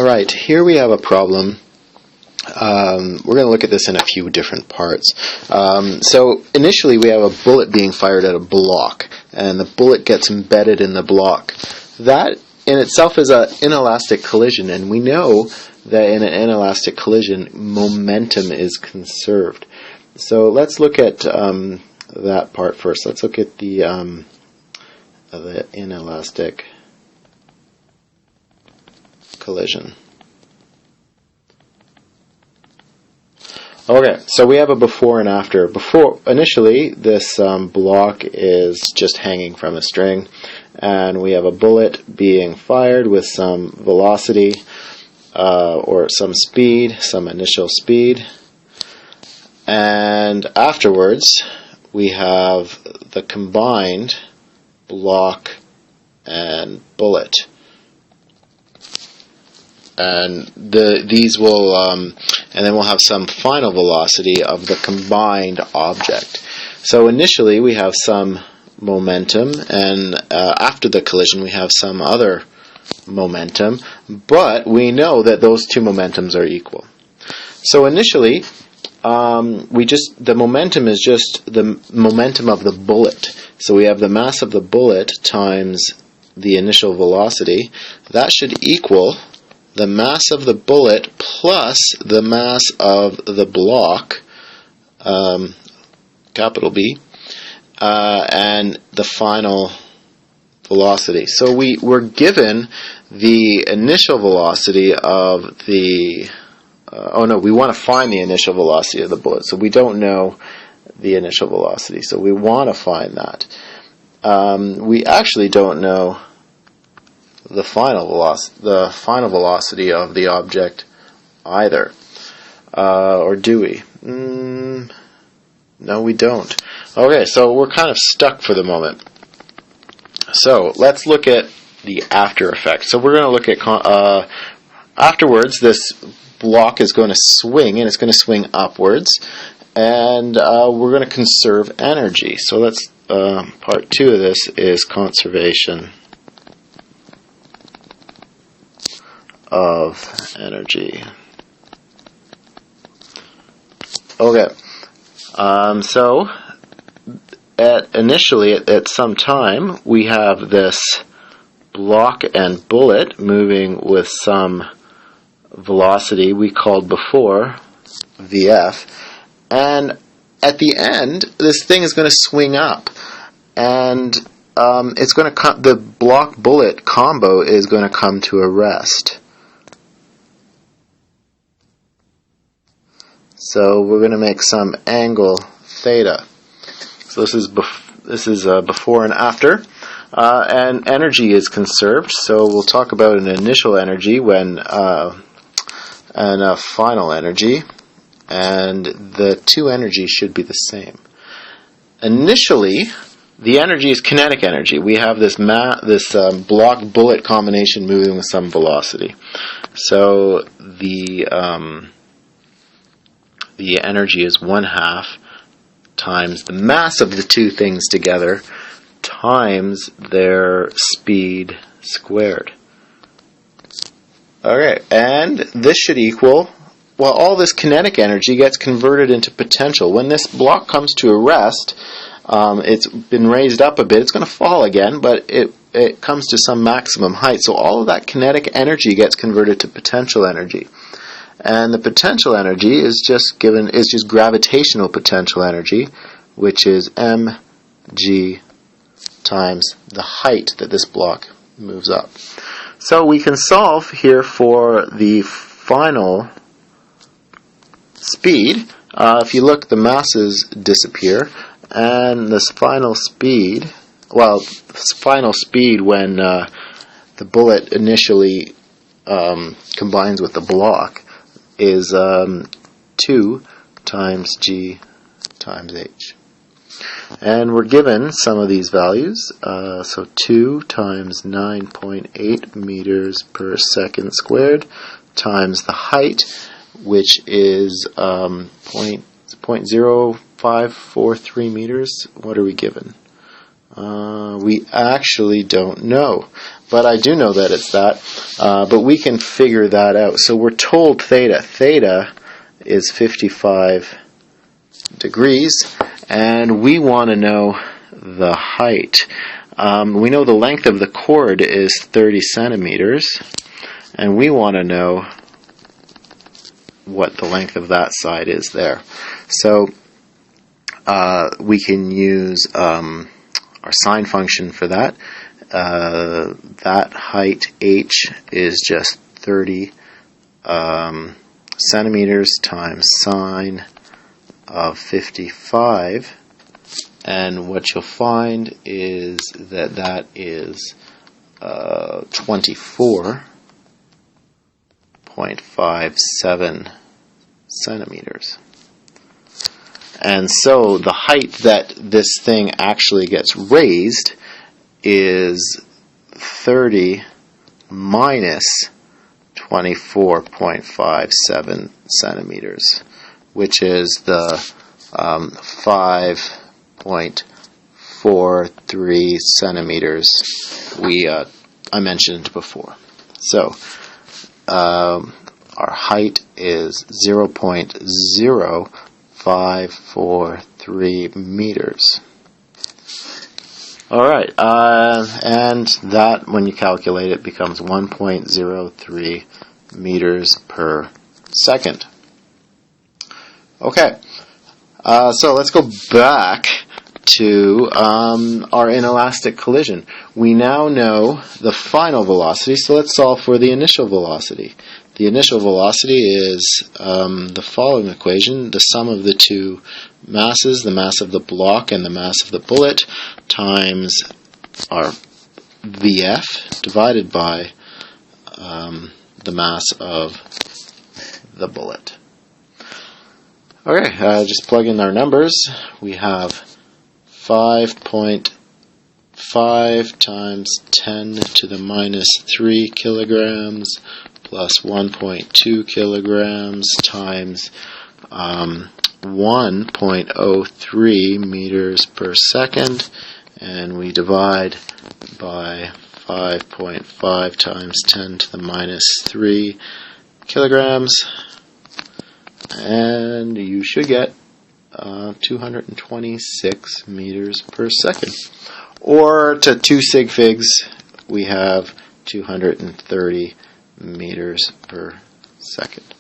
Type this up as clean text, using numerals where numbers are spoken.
Alright, here we have a problem. We're going to look at this in a few different parts. So initially we have a bullet being fired at a block, and the bullet gets embedded in the block. That in itself is an inelastic collision, and we know that in an inelastic collision, momentum is conserved. So let's look at that part first. Let's look at the inelastic collision. Okay, so we have a before and after. Initially, this block is just hanging from a string, and we have a bullet being fired with some velocity or some speed, some initial speed, and afterwards we have the combined block and bullet. And these will, and then we'll have some final velocity of the combined object. So initially we have some momentum, and after the collision we have some other momentum, but we know that those two momentums are equal. So initially, the momentum is just the momentum of the bullet. So we have the mass of the bullet times the initial velocity. That should equal the mass of the bullet plus the mass of the block, capital B, and the final velocity. So we're given the initial velocity of the, we want to find the initial velocity of the bullet. So we don't know the initial velocity, so we want to find that. We actually don't know the final velocity of the object either, or do we? No, we don't. Okay, so we're kind of stuck for the moment. So let's look at the after effect. So we're going to look at afterwards. This block is going to swing, and it's going to swing upwards, and we're going to conserve energy. So let's part 2 of this is conservation of energy. Okay, so initially at some time we have this block and bullet moving with some velocity we called before Vf, and at the end this thing is going to swing up, and it's going to the block bullet combo is going to come to a rest. So we're going to make some angle theta. So this is before and after, and energy is conserved. So we'll talk about an initial energy and a final energy, and the two energies should be the same. Initially, the energy is kinetic energy. We have this block bullet combination moving with some velocity. So the energy is 1/2 times the mass of the two things together times their speed squared. Okay, and this should equal, well, all this kinetic energy gets converted into potential. When this block comes to a rest, it's been raised up a bit. It's going to fall again, but it comes to some maximum height. So all of that kinetic energy gets converted to potential energy. And the potential energy is just gravitational potential energy, which is mg times the height that this block moves up. So we can solve here for the final speed. If you look, the masses disappear, and this final speed, when the bullet initially combines with the block, is 2 times g times h. And we're given some of these values. So 2 times 9.8 meters per second squared times the height, which is 0.0543 meters. What are we given? We actually don't know. but I do know that it's that. But we can figure that out. So we're told theta. Theta is 55 degrees, and we want to know the height. We know the length of the chord is 30 centimeters, and we want to know what the length of that side is there. So we can use our sine function for that. That height h is just 30 centimeters times sine of 55, and what you'll find is that that is 24.57 centimeters. And so the height that this thing actually gets raised is 30 minus 24.57 centimeters, which is the 5.43 centimeters I mentioned before. So our height is 0.0543 meters. All right, and that, when you calculate it, becomes 1.03 meters per second. Okay, so let's go back to our inelastic collision. We now know the final velocity, so let's solve for the initial velocity. The initial velocity is the following equation: the sum of the two masses, the mass of the block and the mass of the bullet, times our VF divided by the mass of the bullet. Okay, just plug in our numbers. We have 5.5 times 10 to the minus 3 kilograms plus 1.2 kilograms times 1.03 meters per second, and we divide by 5.5 times 10 to the minus 3 kilograms, and you should get 226 meters per second. Or to 2 sig figs, we have 230 meters per second.